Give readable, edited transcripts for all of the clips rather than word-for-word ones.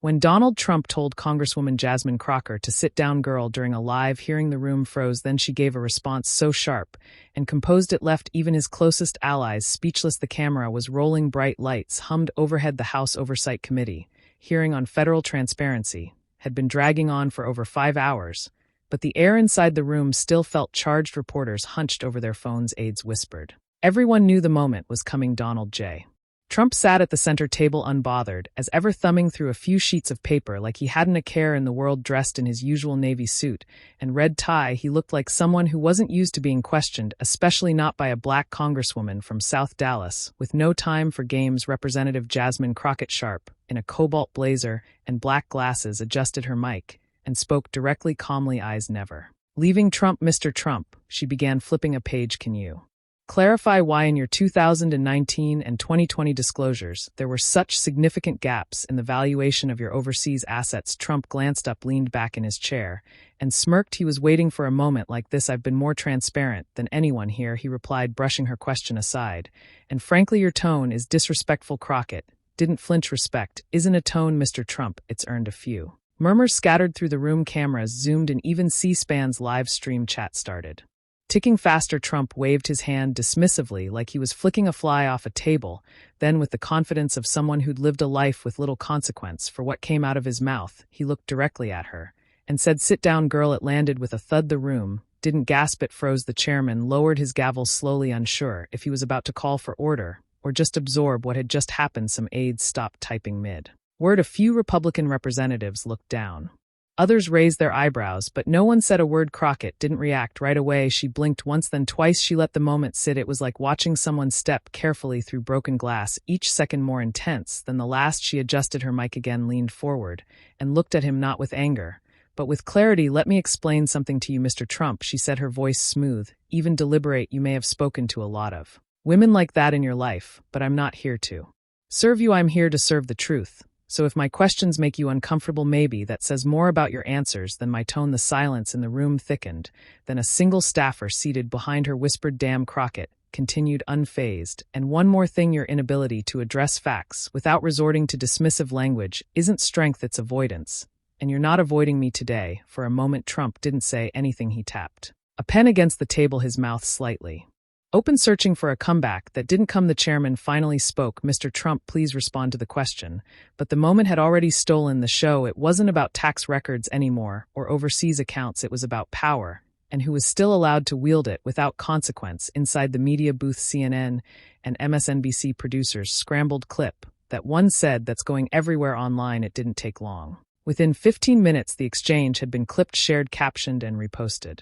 When Donald Trump told Congresswoman Jasmine Crockett to sit down girl during a live hearing, the room froze. Then she gave a response so sharp and composed it left even his closest allies speechless. The camera was rolling, bright lights hummed overhead. The House Oversight Committee, hearing on federal transparency, had been dragging on for over 5 hours, but the air inside the room still felt charged. Reporters hunched over their phones. Aides whispered. Everyone knew the moment was coming. Donald J. Trump sat at the center table unbothered as ever, thumbing through a few sheets of paper like he hadn't a care in the world. Dressed in his usual navy suit and red tie, he looked like someone who wasn't used to being questioned, especially not by a black congresswoman from South Dallas. With no time for games, Representative Jasmine Crockett, sharp, in a cobalt blazer and black glasses, adjusted her mic and spoke directly, calmly, eyes never leaving Trump. Mr. Trump, she began, flipping a page. Can you clarify why in your 2019 and 2020 disclosures there were such significant gaps in the valuation of your overseas assets? Trump glanced up, leaned back in his chair, and smirked. He was waiting for a moment like this. I've been more transparent than anyone here, he replied, brushing her question aside. And frankly, your tone is disrespectful. Crockett didn't flinch. Respect isn't a tone, Mr. Trump, it's earned. A few murmurs scattered through the room. Cameras zoomed in. Even C-SPAN's live stream chat started ticking faster. Trump waved his hand dismissively like he was flicking a fly off a table. Then, with the confidence of someone who'd lived a life with little consequence for what came out of his mouth, he looked directly at her and said, sit down girl. It landed with a thud. The room didn't gasp, it froze. The chairman lowered his gavel slowly, unsure if he was about to call for order or just absorb what had just happened. Some aides stopped typing mid-word. A few Republican representatives looked down. Others raised their eyebrows, but no one said a word. Crockett didn't react right away. She blinked once, then twice. She let the moment sit. It was like watching someone step carefully through broken glass, each second more intense than the last. She adjusted her mic again, leaned forward, and looked at him, not with anger, but with clarity. Let me explain something to you, Mr. Trump, she said, her voice smooth, even deliberate. You may have spoken to a lot of women like that in your life, but I'm not here to serve you. I'm here to serve the truth. So if my questions make you uncomfortable, maybe that says more about your answers than my tone. The silence in the room thickened. Then a single staffer seated behind her whispered, damn. Crockett continued, unfazed. And one more thing, your inability to address facts without resorting to dismissive language isn't strength, it's avoidance. And you're not avoiding me today. For a moment, Trump didn't say anything. He tapped a pen against the table, his mouth slightly open, searching for a comeback that didn't come. The chairman finally spoke. Mr. Trump, please respond to the question. But the moment had already stolen the show. It wasn't about tax records anymore or overseas accounts. It was about power and who was still allowed to wield it without consequence. Inside the media booth, CNN and MSNBC producers scrambled clip that one said that's going everywhere online. It didn't take long. Within 15 minutes, the exchange had been clipped, shared, captioned, and reposted.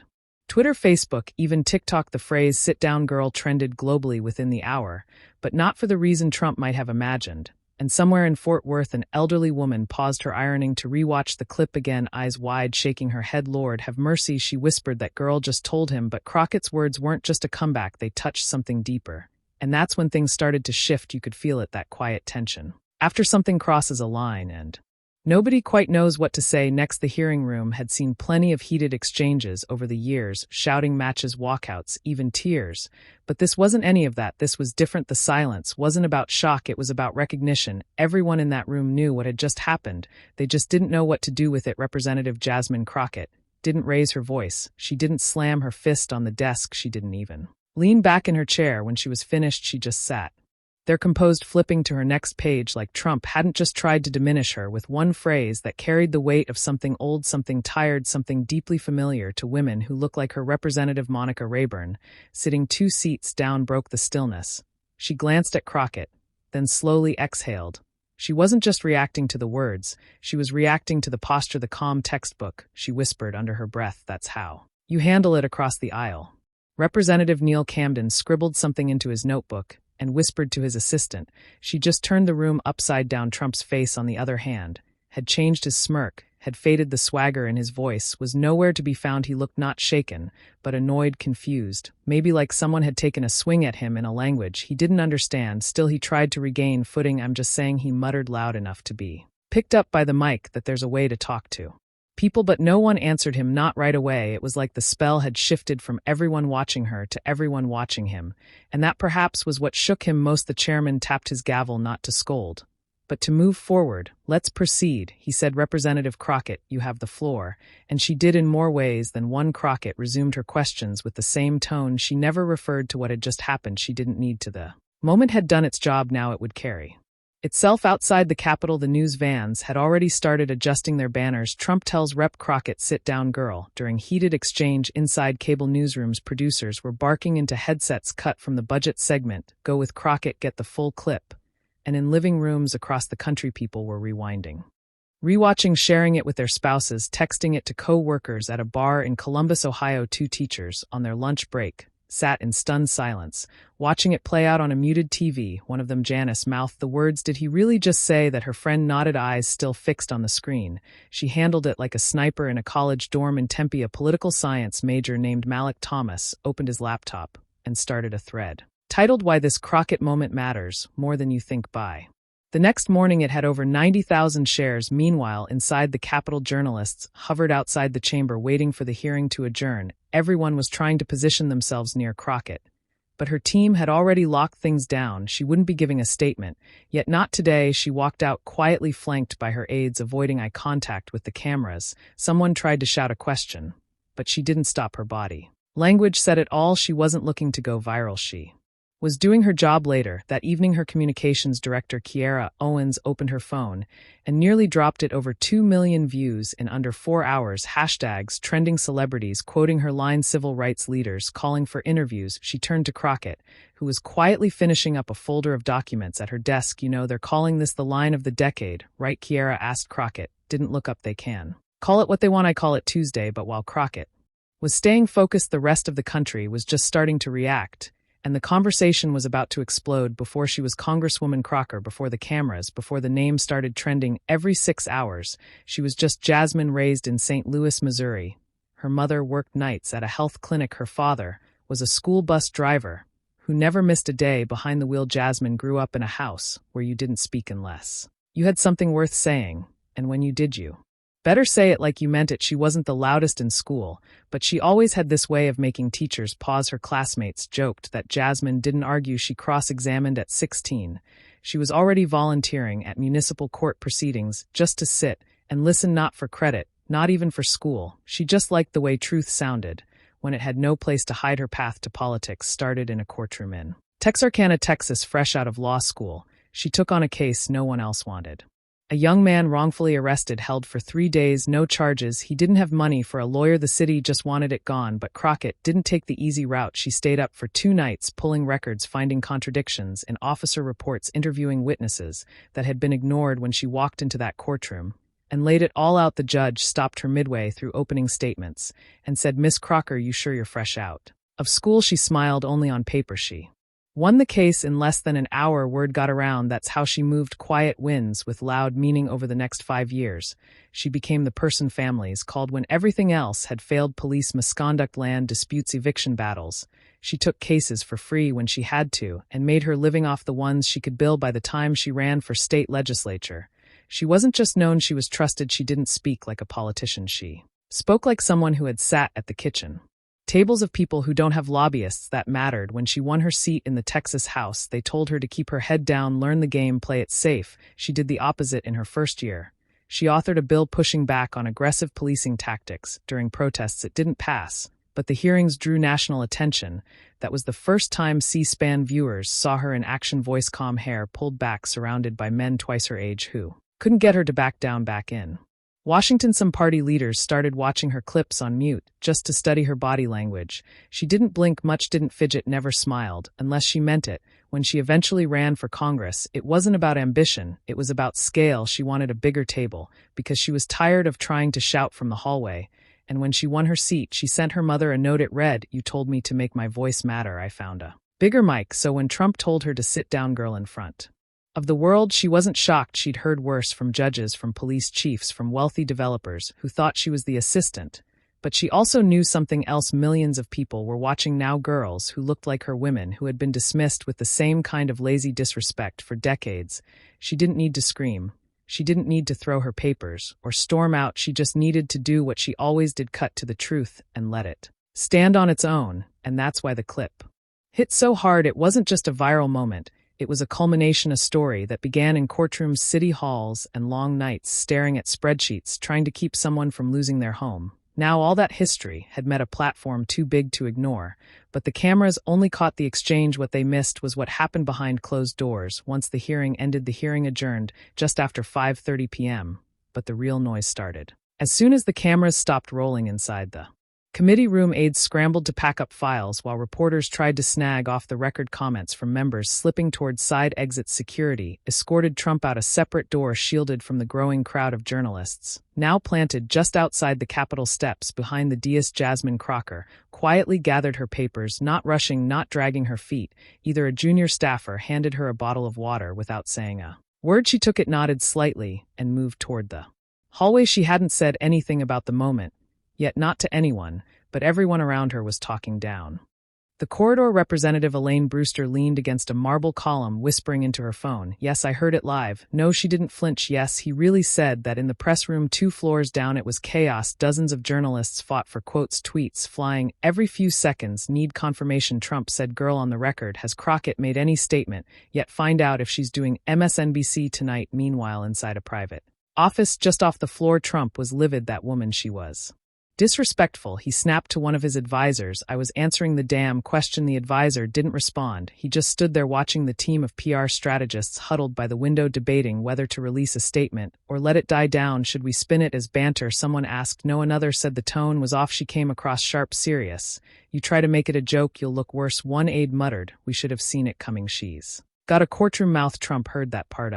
Twitter, Facebook, even TikTok. The phrase "sit down girl" trended globally within the hour, but not for the reason Trump might have imagined. And somewhere in Fort Worth, an elderly woman paused her ironing to rewatch the clip again, eyes wide, shaking her head. Lord have mercy, she whispered. That girl just told him. But Crockett's words weren't just a comeback, they touched something deeper. And that's when things started to shift. You could feel it, that quiet tension. After something crosses a line and nobody quite knows what to say next. The hearing room had seen plenty of heated exchanges over the years, shouting matches, walkouts, even tears. But this wasn't any of that. This was different. The silence wasn't about shock, it was about recognition. Everyone in that room knew what had just happened. They just didn't know what to do with it. Representative Jasmine Crockett didn't raise her voice. She didn't slam her fist on the desk. She didn't even lean back in her chair. When she was finished, she just sat there, composed, flipping to her next page like Trump hadn't just tried to diminish her with one phrase that carried the weight of something old, something tired, something deeply familiar to women who look like her. Representative Monica Rayburn, sitting 2 seats down, broke the stillness. She glanced at Crockett, then slowly exhaled. She wasn't just reacting to the words, she was reacting to the posture. The calm textbook, she whispered under her breath, that's how you handle it across the aisle. Representative Neil Camden scribbled something into his notebook and whispered to his assistant. She just turned the room upside down. Trump's face, on the other hand, had changed. His smirk had faded. The swagger in his voice was nowhere to be found. He looked not shaken, but annoyed, confused, maybe like someone had taken a swing at him in a language he didn't understand. Still, he tried to regain footing. I'm just saying, he muttered loud enough to be picked up by the mic, that there's a way to talk to people. But no one answered him, not right away. It was like the spell had shifted from everyone watching her to everyone watching him, and that perhaps was what shook him most. The chairman tapped his gavel, not to scold, But to move forward, let's proceed, he said. Representative Crockett, you have the floor. And she did in more ways than one. Crockett resumed her questions with the same tone. She never referred to what had just happened. She didn't need to. The moment had done its job. Now it would carry itself. Outside the Capitol, the news vans had already started adjusting their banners. Trump tells Rep. Crockett, sit down, girl. During heated exchange inside cable newsrooms, producers were barking into headsets cut from the budget segment, go with Crockett, get the full clip. And in living rooms across the country, people were rewatching, sharing it with their spouses, texting it to co-workers at a bar in Columbus, Ohio. Two teachers, on their lunch break, sat in stunned silence, watching it play out on a muted TV. One of them, Janice, mouthed the words, "Did he really just say that?" Her friend nodded, eyes still fixed on the screen. She handled it like a sniper in a college dorm in Tempe. A political science major named Malik Thomas opened his laptop and started a thread titled "Why This Crockett Moment Matters More Than You Think." By the next morning, it had over 90,000 shares. Meanwhile, inside the Capitol, journalists hovered outside the chamber waiting for the hearing to adjourn. Everyone was trying to position themselves near Crockett. But her team had already locked things down. She wouldn't be giving a statement. Yet not today. She walked out quietly, flanked by her aides, avoiding eye contact with the cameras. Someone tried to shout a question, but she didn't stop. Her body language said it all. She wasn't looking to go viral. She was doing her job. Later that evening, her communications director, Kiara Owens, opened her phone and nearly dropped it. Over 2 million views in under 4 hours. Hashtags, trending celebrities quoting her line, civil rights leaders calling for interviews. She turned to Crockett, who was quietly finishing up a folder of documents at her desk. You know, they're calling this the line of the decade, right? Kiara asked. Crockett didn't look up. They can call it what they want. I call it Tuesday. But while Crockett was staying focused, the rest of the country was just starting to react. And the conversation was about to explode. Before she was Congresswoman Crocker, before the cameras, before the name started trending every 6 hours, she was just Jasmine, raised in St. Louis, Missouri. Her mother worked nights at a health clinic. Her father was a school bus driver who never missed a day behind the wheel. Jasmine grew up in a house where you didn't speak unless you had something worth saying, and when you did, you better say it like you meant it. She wasn't the loudest in school, but she always had this way of making teachers pause. Her classmates joked that Jasmine didn't argue. She cross-examined at 16. She was already volunteering at municipal court proceedings just to sit and listen, not for credit, not even for school. She just liked the way truth sounded when it had no place to hide. Her path to politics started in a courtroom in Texarkana, Texas. Fresh out of law school, she took on a case no one else wanted. A young man wrongfully arrested, held for 3 days, no charges. He didn't have money for a lawyer. The city just wanted it gone. But Crockett didn't take the easy route. She stayed up for 2 nights, pulling records, finding contradictions in officer reports, interviewing witnesses that had been ignored when she walked into that courtroom, and laid it all out. The judge stopped her midway through opening statements and said, "Miss Crocker, you sure you're fresh out of school?" She smiled. "Only on paper." She won the case in less than an hour. Word got around. That's how she moved quiet wins with loud meaning. Over the next 5 years, she became the person families called when everything else had failed. Police misconduct, land disputes, eviction battles. She took cases for free when she had to and made her living off the ones she could bill. By the time she ran for state legislature, she wasn't just known, she was trusted. She didn't speak like a politician. She spoke like someone who had sat at the kitchen tables of people who don't have lobbyists. That mattered. When she won her seat in the Texas House, they told her to keep her head down, learn the game, play it safe. She did the opposite in her first year. She authored a bill pushing back on aggressive policing tactics during protests. It didn't pass, but the hearings drew national attention. That was the first time C-SPAN viewers saw her in action. Voice, calm, hair pulled back, surrounded by men twice her age who couldn't get her to back down. Back in Washington, some party leaders started watching her clips on mute just to study her body language. She didn't blink much, didn't fidget, never smiled, unless she meant it. When she eventually ran for Congress, it wasn't about ambition, it was about scale. She wanted a bigger table because she was tired of trying to shout from the hallway. And when she won her seat, she sent her mother a note. It read, "You told me to make my voice matter. I found a bigger mic." So when Trump told her to sit down, girl, in front of the world, she wasn't shocked. She'd heard worse from judges, from police chiefs, from wealthy developers who thought she was the assistant. But she also knew something else. Millions of people were watching now, girls who looked like her, women who had been dismissed with the same kind of lazy disrespect for decades. She didn't need to scream. She didn't need to throw her papers or storm out. She just needed to do what she always did, cut to the truth and let it stand on its own. And that's why the clip hit so hard. It wasn't just a viral moment. It was a culmination, a story that began in courtrooms, city halls, and long nights staring at spreadsheets trying to keep someone from losing their home. Now all that history had met a platform too big to ignore, but the cameras only caught the exchange. What they missed was what happened behind closed doors. Once the hearing ended, the hearing adjourned just after 5:30 p.m., but the real noise started. As soon as the cameras stopped rolling inside the committee room, aides scrambled to pack up files while reporters tried to snag off-the-record comments from members. Slipping toward side exits, security escorted Trump out a separate door shielded from the growing crowd of journalists. Now planted just outside the Capitol steps behind the dais, Jasmine Crockett quietly gathered her papers, not rushing, not dragging her feet. Either a junior staffer handed her a bottle of water without saying a word. She took it, nodded slightly, and moved toward the hallway. She hadn't said anything about the moment, yet not to anyone, but everyone around her was talking down the corridor. Representative Elaine Brewster leaned against a marble column, whispering into her phone. Yes, I heard it live. No, she didn't flinch. Yes, he really said that in the press room 2 floors down. It was chaos. Dozens of journalists fought for quotes, tweets flying every few seconds. Need confirmation. Trump said, girl on the record. Has Crockett made any statement yet? Find out if she's doing MSNBC tonight. Meanwhile, inside a private office just off the floor, Trump was livid. That woman, she was disrespectful. He snapped to one of his advisors. I was answering the damn question. The advisor didn't respond. He just stood there watching the team of PR strategists huddled by the window, debating whether to release a statement or let it die down. Should we spin it as banter? Someone asked. No, another said. The tone was off. She came across sharp, serious. You try to make it a joke, you'll look worse. One aide muttered. We should have seen it coming. She's got a courtroom mouth. Trump heard that part.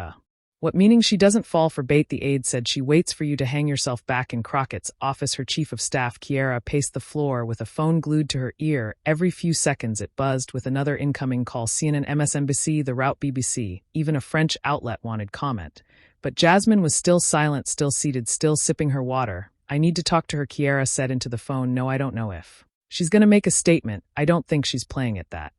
What, meaning she doesn't fall for bait? The aide said. She waits for you to hang yourself. Back in Crockett's office, her chief of staff, Kiera, paced the floor with a phone glued to her ear. Every few seconds it buzzed with another incoming call. CNN, MSNBC, the route, BBC. Even a French outlet wanted comment. But Jasmine was still silent, still seated, still sipping her water. I need to talk to her, Kiera said into the phone. No, I don't know if she's going to make a statement. I don't think she's playing it that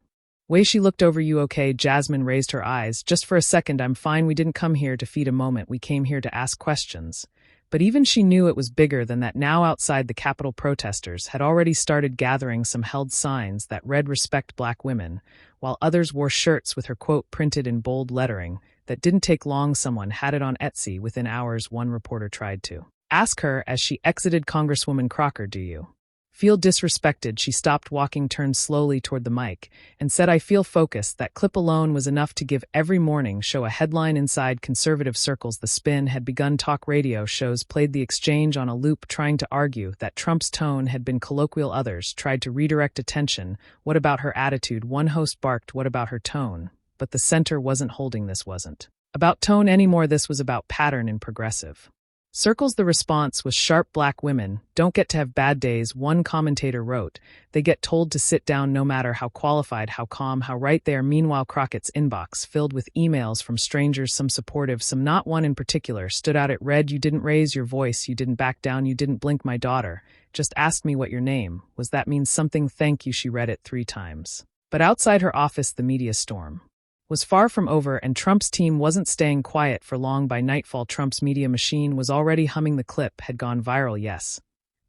way. She looked over. You okay? Jasmine raised her eyes. Just for a second. I'm fine. We didn't come here to feed a moment. We came here to ask questions. But even she knew it was bigger than that. Now outside the Capitol, protesters had already started gathering. Some held signs that read respect black women, while others wore shirts with her quote printed in bold lettering. That didn't take long. Someone had it on Etsy within hours. One reporter tried to ask her as she exited, Congresswoman Crockett, do you feel disrespected? She stopped walking, turned slowly toward the mic, and said, I feel focused. That clip alone was enough to give every morning show a headline. Inside conservative circles, the spin had begun. Talk radio shows played the exchange on a loop, trying to argue that Trump's tone had been colloquial. Others tried to redirect attention. What about her attitude? One host barked, what about her tone? But the center wasn't holding. This wasn't about tone anymore. This was about pattern in progressive circles. The response was sharp. Black women don't get to have bad days, one commentator wrote. They get told to sit down no matter how qualified, how calm, how right they are. Meanwhile, Crockett's inbox filled with emails from strangers, some supportive, some not. One in particular stood out. It read, you didn't raise your voice, you didn't back down, you didn't blink. My daughter just asked me what your name was. That means something. Thank you. She read it 3 times. But outside her office, the media storm was far from over, and Trump's team wasn't staying quiet for long. By nightfall, Trump's media machine was already humming. The clip had gone viral, yes.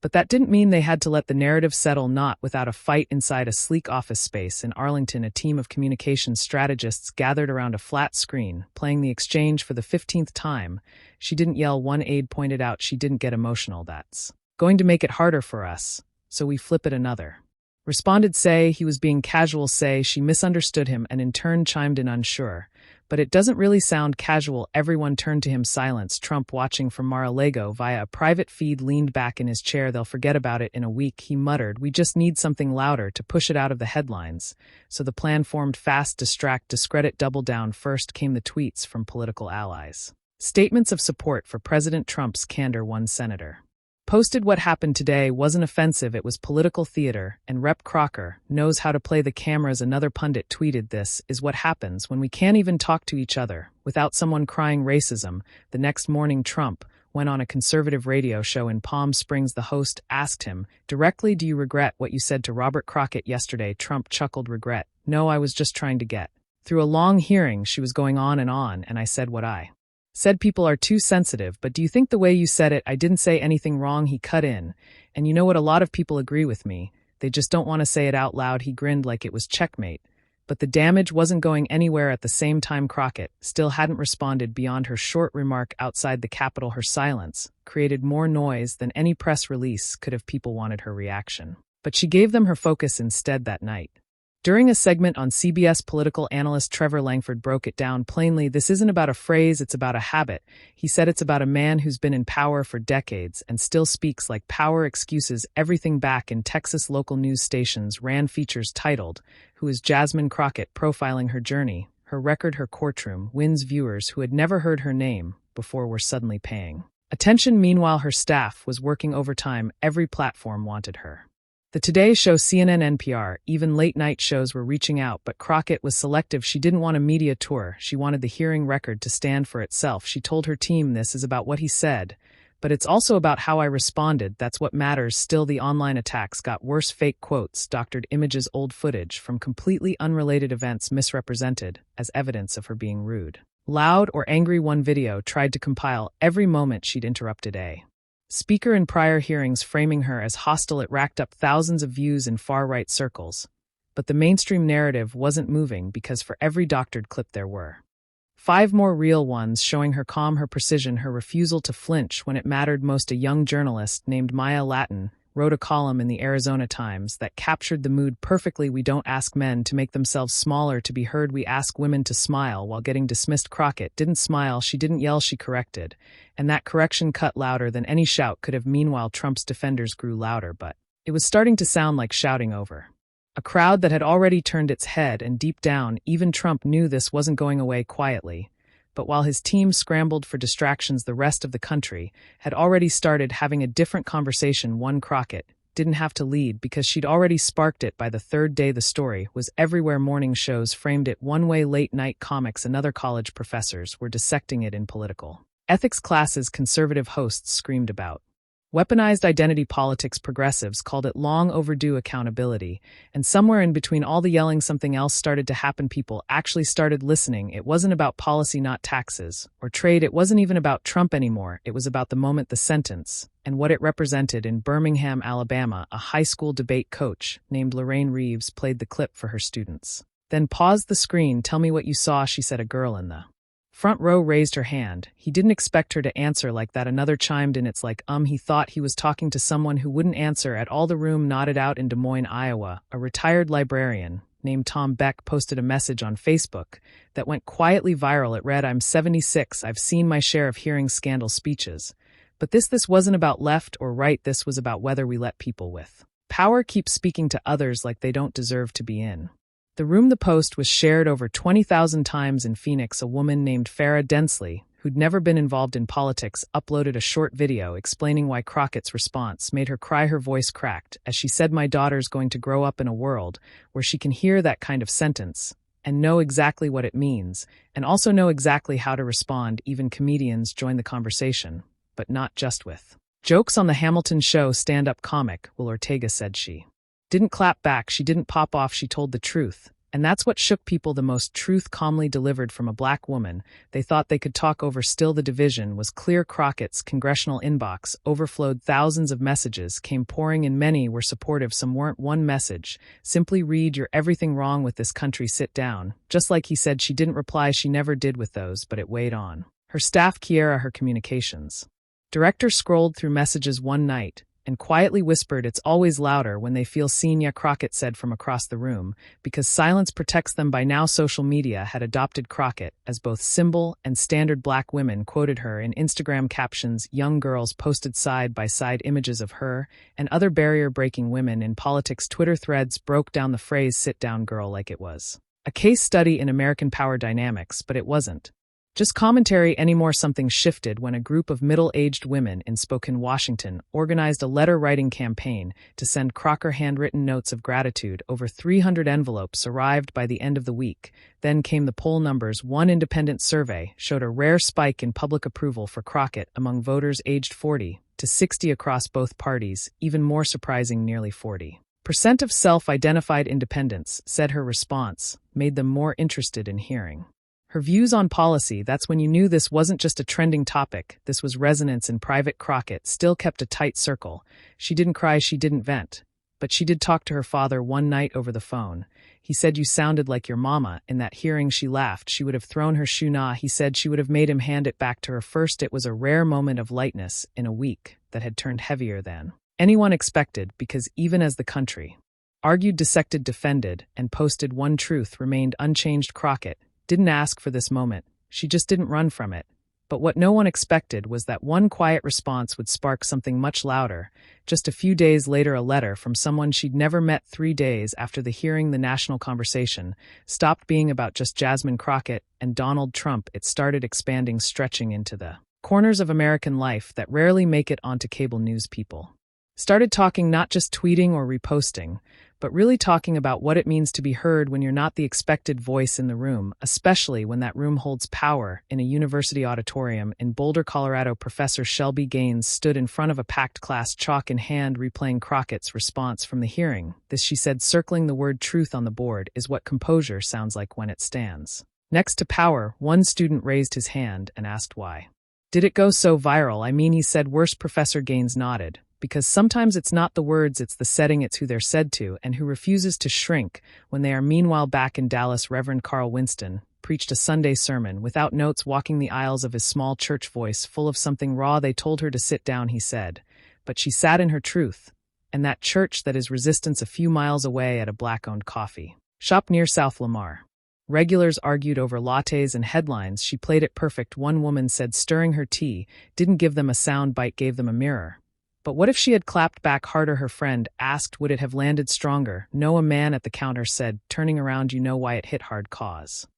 But that didn't mean they had to let the narrative settle, not without a fight. Inside a sleek office space in Arlington, a team of communications strategists gathered around a flat screen, playing the exchange for the 15th time. She didn't yell, one aide pointed out. She didn't get emotional. That's going to make it harder for us, so we flip it. Another responded. Say he was being casual. Say she misunderstood him, and in turn chimed in, unsure. But it doesn't really sound casual. Everyone turned to him. Silence. Trump, watching from Mar-a-Lago via a private feed, leaned back in his chair. They'll forget about it in a week, he muttered. We just need something louder to push it out of the headlines. So the plan formed fast. Distract, discredit, double down. First came the tweets from political allies. Statements of support for President Trump's candor. One senator posted, what happened today wasn't offensive, it was political theater, and Rep. Crocker knows how to play the cameras. Another pundit tweeted, this is what happens when we can't even talk to each other without someone crying racism. The next morning, Trump went on a conservative radio show in Palm Springs. The host asked him directly, do you regret what you said to Robert Crockett yesterday? Trump chuckled, regret? No, I was just trying to get through a long hearing. She was going on, and I said what I said. People are too sensitive, but do you think the way you said it, I didn't say anything wrong? He cut in. And you know what, a lot of people agree with me. They just don't want to say it out loud. He grinned like it was checkmate. But the damage wasn't going anywhere at the same time. Crockett still hadn't responded beyond her short remark outside the Capitol. Her silence created more noise than any press release could have. People wanted her reaction. But she gave them her focus instead that night. During a segment on CBS, political analyst Trevor Langford broke it down plainly. This isn't about a phrase, it's about a habit. He said it's about a man who's been in power for decades and still speaks like power. Excuses everything back. In Texas, local news stations ran features titled, "Who is Jasmine Crockett?" profiling her journey, her record, her courtroom wins. Viewers who had never heard her name before were suddenly paying attention. Meanwhile, her staff was working overtime. Every platform wanted her. The Today Show, CNN, NPR, even late-night shows were reaching out, but Crockett was selective. She didn't want a media tour. She wanted the hearing record to stand for itself. She told her team, "This is about what he said, but it's also about how I responded. That's what matters." Still, the online attacks got worse. Fake quotes, doctored images, old footage from completely unrelated events misrepresented as evidence of her being rude, loud, or angry. One video tried to compile every moment she'd interrupted a speaker in prior hearings, framing her as hostile. It racked up thousands of views in far-right circles. But the mainstream narrative wasn't moving, because for every doctored clip there were 5 more real ones, showing her calm, her precision, her refusal to flinch when it mattered most. A young journalist named Maya Latin wrote a column in the Arizona Times that captured the mood perfectly. "We don't ask men to make themselves smaller to be heard. We ask women to smile," while getting dismissed. Crockett didn't smile, she didn't yell, she corrected. And that correction cut louder than any shout could have. Meanwhile, Trump's defenders grew louder, but it was starting to sound like shouting over a crowd that had already turned its head, and deep down, even Trump knew this wasn't going away quietly. But while his team scrambled for distractions, the rest of the country had already started having a different conversation. One, Crockett didn't have to lead, because she'd already sparked it. By the third day, the story was everywhere. Morning shows framed it one way, late-night comics and other college professors were dissecting it in political ethics classes. Conservative hosts screamed about weaponized identity politics. Progressives called it long overdue accountability. And somewhere in between all the yelling, something else started to happen. People actually started listening. It wasn't about policy, not taxes or trade. It wasn't even about Trump anymore. It was about the moment, the sentence, and what it represented. In Birmingham, Alabama, a high school debate coach named Lorraine Reeves played the clip for her students. Then paused the screen. "Tell me what you saw," she said. A girl in the front row raised her hand. He didn't expect her to answer like that. Another chimed in. "It's like, he thought he was talking to someone who wouldn't answer at all." The room nodded out. In Des Moines, Iowa, a retired librarian named Tom Beck posted a message on Facebook that went quietly viral. It read, "I'm 76. I've seen my share of hearing scandal speeches. But this wasn't about left or right. This was about whether we let people with power keep speaking to others like they don't deserve to be in the room." The post was shared over 20,000 times. In Phoenix, a woman named Farah Densley, who'd never been involved in politics, uploaded a short video explaining why Crockett's response made her cry. Her voice cracked as she said, "My daughter's going to grow up in a world where she can hear that kind of sentence and know exactly what it means, and also know exactly how to respond." Even comedians joined the conversation, but not just with jokes. On the Hamilton show, stand-up comic Will Ortega said she didn't clap back, she didn't pop off, she told the truth. And that's what shook people the most. Truth calmly delivered from a black woman they thought they could talk over. Still, the division was clear. Crockett's congressional inbox overflowed. Thousands of messages came pouring in. Many were supportive, some weren't. One message simply read, "You're everything wrong with this country, sit down." Just like he said. She didn't reply, she never did with those, but it weighed on her staff. Kiera, her communications director, scrolled through messages one night and quietly whispered, "It's always louder when they feel seen." Yeah, Crockett said from across the room, because silence protects them. By now, social media had adopted Crockett as both symbol and standard. Black women quoted her in Instagram captions. Young girls posted side-by-side images of her and other barrier-breaking women in politics. Twitter threads broke down the phrase "sit down girl" like it was a case study in American power dynamics, but it wasn't just commentary anymore. Something shifted when a group of middle-aged women in Spokane, Washington, organized a letter-writing campaign to send Crocker handwritten notes of gratitude. Over 300 envelopes arrived by the end of the week. Then came the poll numbers. One independent survey showed a rare spike in public approval for Crockett among voters aged 40 to 60 across both parties. Even more surprising, nearly 40% of self-identified independents said her response made them more interested in hearing her views on policy. That's when you knew this wasn't just a trending topic. This was resonance in private. Crockett still kept a tight circle. She didn't cry, she didn't vent. But she did talk to her father one night over the phone. He said you sounded like your mama. In that hearing she laughed. She would have thrown her shoe. Nah, he said she would have made him hand it back to her first. It was a rare moment of lightness in a week that had turned heavier than anyone expected, because even as the country argued, dissected, defended, and posted, one truth remained unchanged. Crockett didn't ask for this moment. She just didn't run from it. But what no one expected was that one quiet response would spark something much louder. Just a few days later, a letter from someone she'd never met. 3 days after the hearing, the national conversation stopped being about just Jasmine Crockett and Donald Trump. It started expanding, stretching into the corners of American life that rarely make it onto cable news. People started talking, not just tweeting or reposting, but really talking about what it means to be heard when you're not the expected voice in the room, especially when that room holds power. In a university auditorium in Boulder, Colorado, Professor Shelby Gaines stood in front of a packed class, chalk in hand, replaying Crockett's response from the hearing. This, she said, circling the word truth on the board, is what composure sounds like when it stands next to power. One student raised his hand and asked why did it go so viral. I mean, he said, worse. Professor Gaines nodded. Because sometimes it's not the words, it's the setting, it's who they're said to and who refuses to shrink when they are. Meanwhile, back in Dallas, Reverend Carl Winston preached a Sunday sermon without notes, walking the aisles of his small church, voice full of something raw. They told her to sit down, he said, but she sat in her truth, and that church that is resistance a few miles away at a black-owned coffee shop near South Lamar. Regulars argued over lattes and headlines. She played it perfect, one woman said, stirring her tea, didn't give them a sound bite, gave them a mirror. But what if she had clapped back harder? Her friend asked, would it have landed stronger? No, a man at the counter said, turning around, you know why it hit hard, cause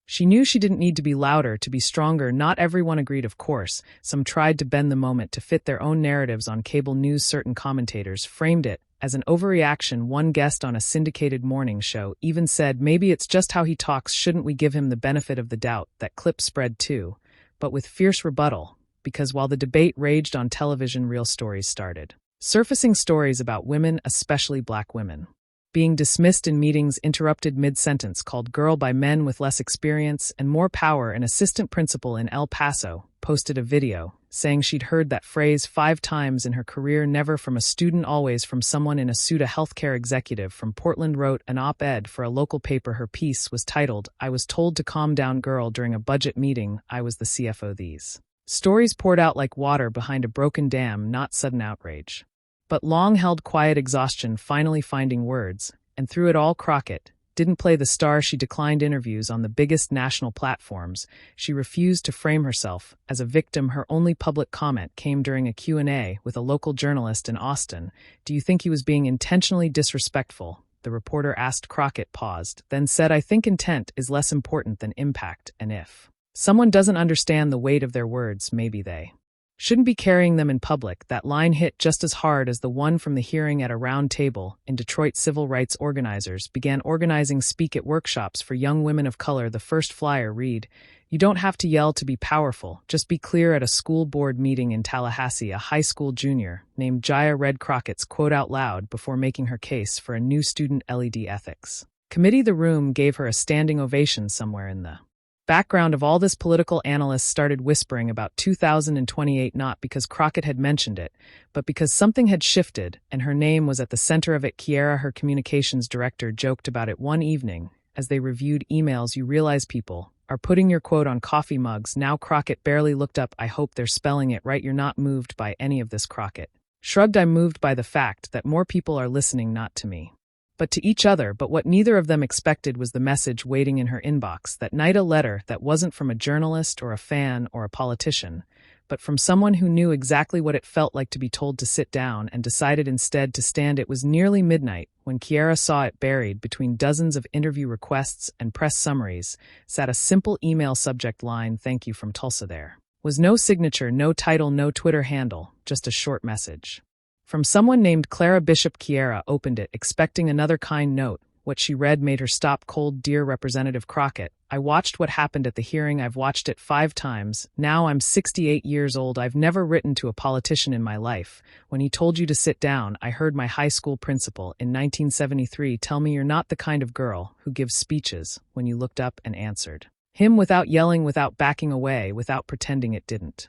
she knew she didn't need to be louder to be stronger. Not everyone agreed, of course. Some tried to bend the moment to fit their own narratives on cable news. Certain commentators framed it as an overreaction. One guest on a syndicated morning show even said, maybe it's just how he talks, shouldn't we give him the benefit of the doubt? That clip spread too, but with fierce rebuttal. Because while the debate raged on television, real stories started surfacing, stories about women, especially black women, being dismissed in meetings, interrupted mid-sentence, called girl by men with less experience and more power. An assistant principal in El Paso posted a video saying she'd heard that phrase 5 times in her career, never from a student, always from someone in a suit. A healthcare executive from Portland wrote an op-ed for a local paper. Her piece was titled, I was told to calm down girl during a budget meeting. I was the CFO. These stories poured out like water behind a broken dam, not sudden outrage, but long-held quiet exhaustion, finally finding words. And through it all, Crockett didn't play the star. She declined interviews on the biggest national platforms. She refused to frame herself as a victim. Her only public comment came during a Q&A with a local journalist in Austin. Do you think he was being intentionally disrespectful? The reporter asked. Crockett paused, then said, I think intent is less important than impact, and if someone doesn't understand the weight of their words, maybe they shouldn't be carrying them in public. That line hit just as hard as the one from the hearing. At a round table in Detroit, civil rights organizers began organizing Speak It workshops for young women of color. The first flyer read, you don't have to yell to be powerful, just be clear. At a school board meeting in Tallahassee, a high school junior named Jaya read Crockett's quote out loud before making her case for a new student LED ethics committee. The room gave her a standing ovation. Somewhere in the background of all this, political analysts started whispering about 2028, not because Crockett had mentioned it, but because something had shifted and her name was at the center of it. Kiera, her communications director, joked about it one evening as they reviewed emails. You realize people are putting your quote on coffee mugs now. Crockett barely looked up. I hope they're spelling it right. You're not moved by any of this. Crockett shrugged. I'm moved by the fact that more people are listening, not to me, but to each other. But what neither of them expected was the message waiting in her inbox that night, a letter that wasn't from a journalist or a fan or a politician, but from someone who knew exactly what it felt like to be told to sit down and decided instead to stand. It was nearly midnight when Kiera saw it. Buried between dozens of interview requests and press summaries sat a simple email subject line, thank you from Tulsa. There was no signature, no title, no Twitter handle, just a short message from someone named Clara Bishop. Kiera opened it, expecting another kind note. What she read made her stop cold. Dear Representative Crockett, I watched what happened at the hearing. I've watched it 5 times. Now I'm 68 years old. I've never written to a politician in my life. When he told you to sit down, I heard my high school principal in 1973 tell me you're not the kind of girl who gives speeches. When you looked up and answered him without yelling, without backing away, without pretending it didn't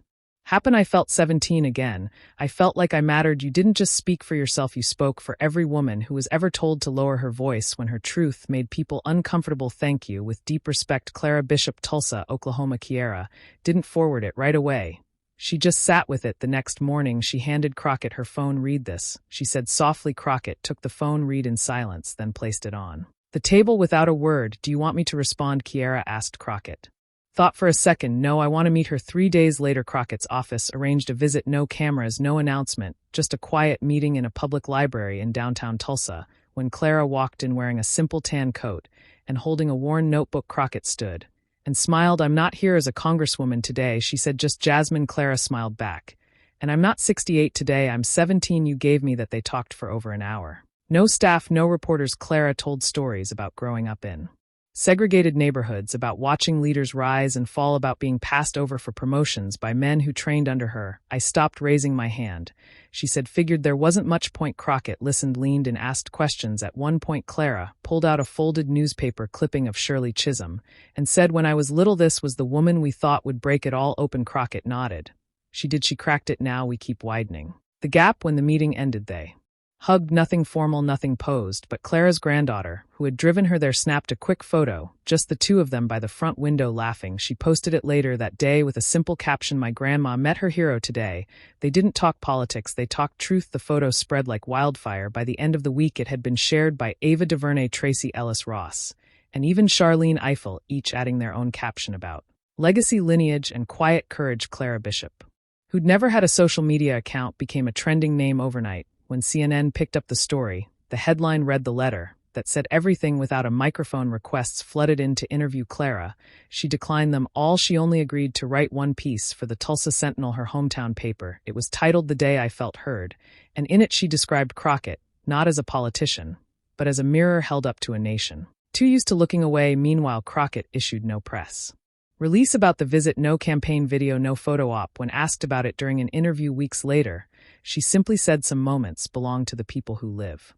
Happen I felt 17 again. I felt like I mattered. You didn't just speak for yourself, you spoke for every woman who was ever told to lower her voice when her truth made people uncomfortable. Thank you. With deep respect, Clara Bishop, Tulsa, Oklahoma. Kiera didn't forward it right away. She just sat with it. The next morning, she handed Crockett her phone. Read this, she said softly. Crockett took the phone, read in silence, then placed it on the table without a word. Do you want me to respond? Kiera asked Crockett. Thought for a second. No, I want to meet her. 3 days later, Crockett's office arranged a visit. No cameras, no announcement, just a quiet meeting in a public library in downtown Tulsa. When Clara walked in wearing a simple tan coat and holding a worn notebook, Crockett stood and smiled. I'm not here as a congresswoman today, she said. Just Jasmine. Clara smiled back. And I'm not 68 today, I'm 17. You gave me that. They talked for over an hour. No staff, no reporters. Clara told stories about growing up in segregated neighborhoods, about watching leaders rise and fall, about being passed over for promotions by men who trained under her. I stopped raising my hand, she said. Figured there wasn't much point. Crockett listened, leaned, and asked questions. At one point, Clara pulled out a folded newspaper clipping of Shirley Chisholm and said, when I was little, this was the woman we thought would break it all open. Crockett nodded. She did. She cracked it. Now we keep widening the gap. When the meeting ended, they hugged. Nothing formal, nothing posed, but Clara's granddaughter, who had driven her there, snapped a quick photo, just the two of them by the front window laughing. She posted it later that day with a simple caption, my grandma met her hero today. They didn't talk politics, they talked truth. The photo spread like wildfire. By the end of the week, it had been shared by Ava DuVernay, Tracy Ellis Ross, and even Charlene Eiffel, each adding their own caption about legacy, lineage, and quiet courage. Clara Bishop, who'd never had a social media account, became a trending name overnight. When CNN picked up the story, the headline read, the letter that said everything without a microphone. Requests flooded in to interview Clara. She declined them all. She only agreed to write one piece for the Tulsa Sentinel, her hometown paper. It was titled The Day I Felt Heard, and in it she described Crockett, not as a politician, but as a mirror held up to a nation too used to looking away. Meanwhile, Crockett issued no press release about the visit, no campaign video, no photo op. When asked about it during an interview weeks later, she simply said some moments belong to the people who live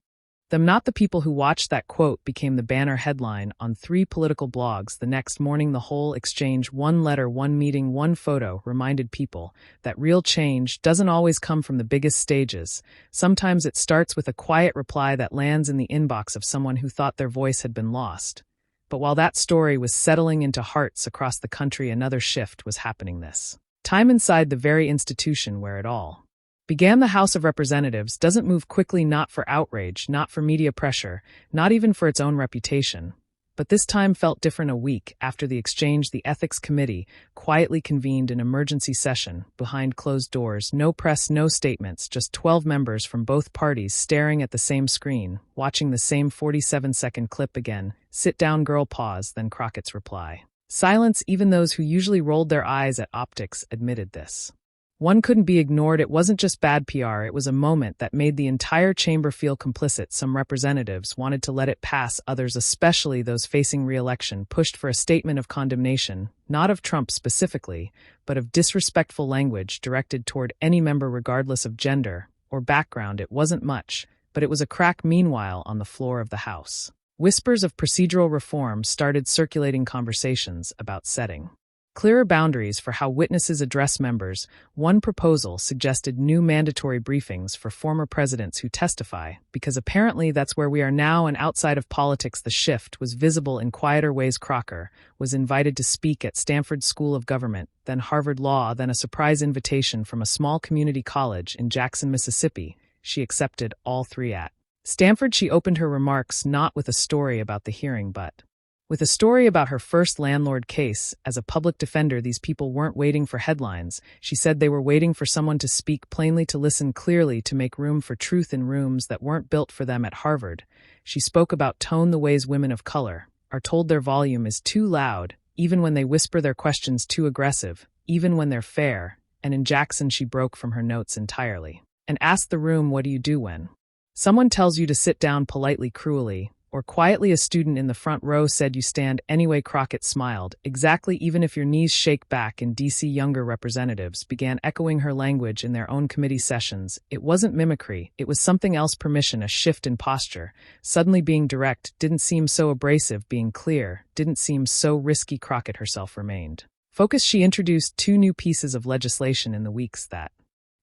them, not the people who watch. That quote became the banner headline on 3 political blogs the next morning. The whole exchange, one letter, one meeting, one photo, reminded people that real change doesn't always come from the biggest stages. Sometimes it starts with a quiet reply that lands in the inbox of someone who thought their voice had been lost. But while that story was settling into hearts across the country, another shift was happening this time inside the very institution where it all began. The House of Representatives doesn't move quickly, not for outrage, not for media pressure, not even for its own reputation. But this time felt different. A week after the exchange, the Ethics Committee quietly convened an emergency session behind closed doors. No press, no statements, just 12 members from both parties staring at the same screen, watching the same 47-second clip again. Sit down, girl. Pause, then Crockett's reply. Silence. Even those who usually rolled their eyes at optics admitted this one couldn't be ignored. It wasn't just bad PR, it was a moment that made the entire chamber feel complicit. Some representatives wanted to let it pass, others, especially those facing re-election, pushed for a statement of condemnation, not of Trump specifically, but of disrespectful language directed toward any member regardless of gender or background. It wasn't much, but it was a crack. Meanwhile, on the floor of the House, whispers of procedural reform started circulating, conversations about setting clearer boundaries for how witnesses address members. One proposal suggested new mandatory briefings for former presidents who testify, because apparently that's where we are now, and outside of politics the shift was visible in quieter ways. Crocker was invited to speak at Stanford School of Government, then Harvard Law, then a surprise invitation from a small community college in Jackson, Mississippi. She accepted all 3. At Stanford, she opened her remarks not with a story about the hearing, but with a story about her first landlord case. As a public defender, these people weren't waiting for headlines. She said they were waiting for someone to speak plainly, to listen clearly, to make room for truth in rooms that weren't built for them. At Harvard, she spoke about tone, the ways women of color are told their volume is too loud, even when they whisper, their questions too aggressive, even when they're fair. And in Jackson, she broke from her notes entirely and asked the room, what do you do when someone tells you to sit down, politely, cruelly, or quietly? A student in the front row said, you stand anyway. Crockett smiled. Exactly, even if your knees shake back. In D.C., younger representatives began echoing her language in their own committee sessions. It wasn't mimicry, it was something else. Permission, a shift in posture. Suddenly being direct didn't seem so abrasive, being clear didn't seem so risky. Crockett herself remained Focus. She introduced 2 new pieces of legislation in the weeks that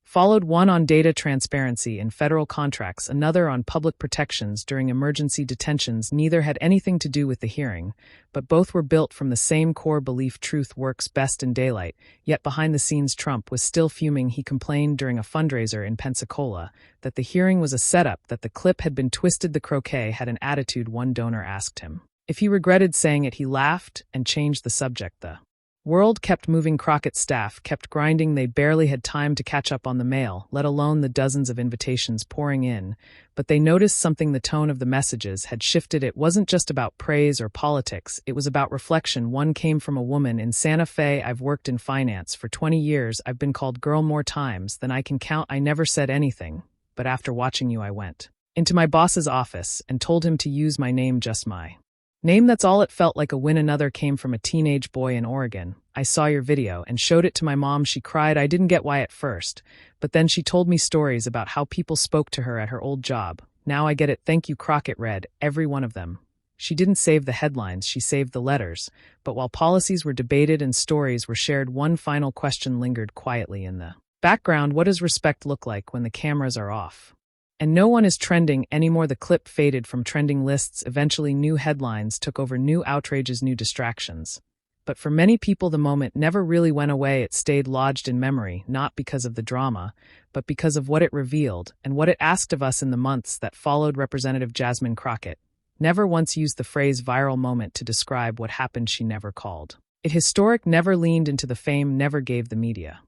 followed, one on data transparency in federal contracts, another on public protections during emergency detentions. Neither had anything to do with the hearing, but both were built from the same core belief: truth works best in daylight. Yet behind the scenes, Trump was still fuming. He complained during a fundraiser in Pensacola that the hearing was a setup, that the clip had been twisted. The croquet had an attitude. One donor asked him if he regretted saying it. He laughed and changed the subject. The world kept moving. Crockett's staff kept grinding. They barely had time to catch up on the mail, let alone the dozens of invitations pouring in. But they noticed something: the tone of the messages had shifted. It wasn't just about praise or politics, it was about reflection. One came from a woman in Santa Fe. "I've worked in finance for 20 years. I've been called girl more times than I can count. I never said anything, but after watching you, I went into my boss's office and told him to use my name, just my name. That's all." It felt like a win. Another came from a teenage boy in Oregon. "I saw your video and showed it to my mom. She cried. I didn't get why at first, but then she told me stories about how people spoke to her at her old job. Now I get it. Thank you." Crockett read every one of them. She didn't save the headlines, she saved the letters. But while policies were debated and stories were shared, one final question lingered quietly in the background: what does respect look like when the cameras are off? And no one is trending anymore. The clip faded from trending lists. Eventually, new headlines took over, new outrages, new distractions. But for many people, the moment never really went away. It stayed lodged in memory, not because of the drama, but because of what it revealed and what it asked of us in the months that followed. Representative Jasmine Crockett never once used the phrase viral moment to describe what happened. She never called it historic, never leaned into the fame, never gave the media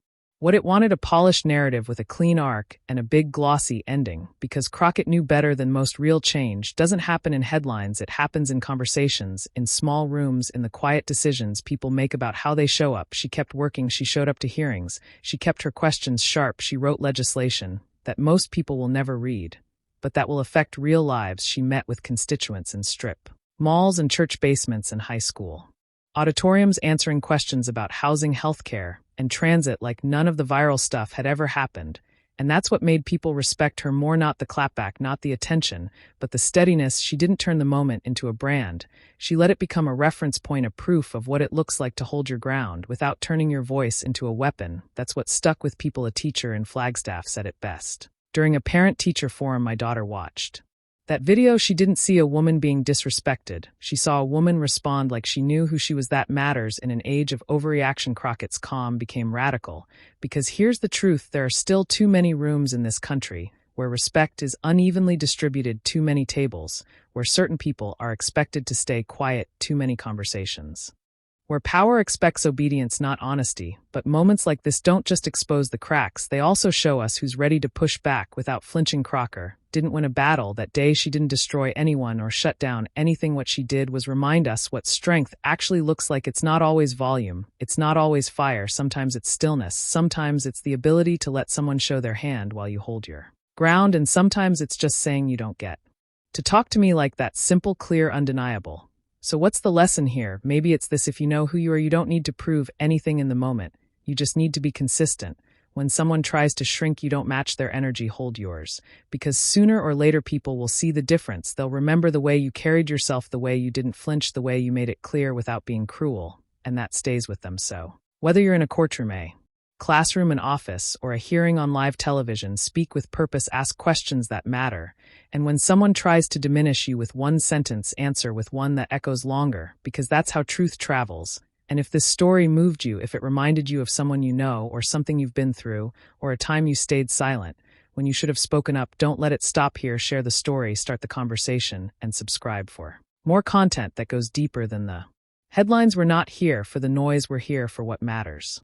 what it wanted: a polished narrative with a clean arc and a big glossy ending. Because Crockett knew better than most. Real change doesn't happen in headlines, it happens in conversations, in small rooms, in the quiet decisions people make about how they show up. She kept working. She showed up to hearings. She kept her questions sharp. She wrote legislation that most people will never read, but that will affect real lives. She met with constituents in strip malls and church basements and high school auditoriums, answering questions about housing, healthcare, and transit like none of the viral stuff had ever happened. And that's what made people respect her more: not the clapback, not the attention, but the steadiness. She didn't turn the moment into a brand. She let it become a reference point, a proof of what it looks like to hold your ground without turning your voice into a weapon. That's what stuck with people. A teacher in Flagstaff said it best during a parent-teacher forum my daughter watched that video. She didn't see a woman being disrespected. She saw a woman respond like she knew who she was. That matters in an age of overreaction. Crockett's calm became radical. Because here's the truth: there are still too many rooms in this country where respect is unevenly distributed, too many tables where certain people are expected to stay quiet, too many conversations where power expects obedience, not honesty. But moments like this don't just expose the cracks, they also show us who's ready to push back without flinching. Crocker didn't win a battle that day. She didn't destroy anyone or shut down anything. What she did was remind us what strength actually looks like. It's not always volume, it's not always fire. Sometimes it's stillness, sometimes it's the ability to let someone show their hand while you hold your ground, and sometimes it's just saying you don't get to talk to me like that. Simple, clear, undeniable. So what's the lesson here? Maybe it's this: if you know who you are, you don't need to prove anything in the moment. You just need to be consistent. When someone tries to shrink, you don't match their energy, hold yours. Because sooner or later people will see the difference. They'll remember the way you carried yourself, the way you didn't flinch, the way you made it clear without being cruel. And that stays with them. So whether you're in a courtroom, a classroom, an office, or a hearing on live television, speak with purpose, ask questions that matter. And when someone tries to diminish you with one sentence, answer with one that echoes longer, because that's how truth travels. And if this story moved you, if it reminded you of someone you know, or something you've been through, or a time you stayed silent when you should have spoken up, don't let it stop here. Share the story, start the conversation, and subscribe for more content that goes deeper than the headlines. We're not here for the noise, we're here for what matters.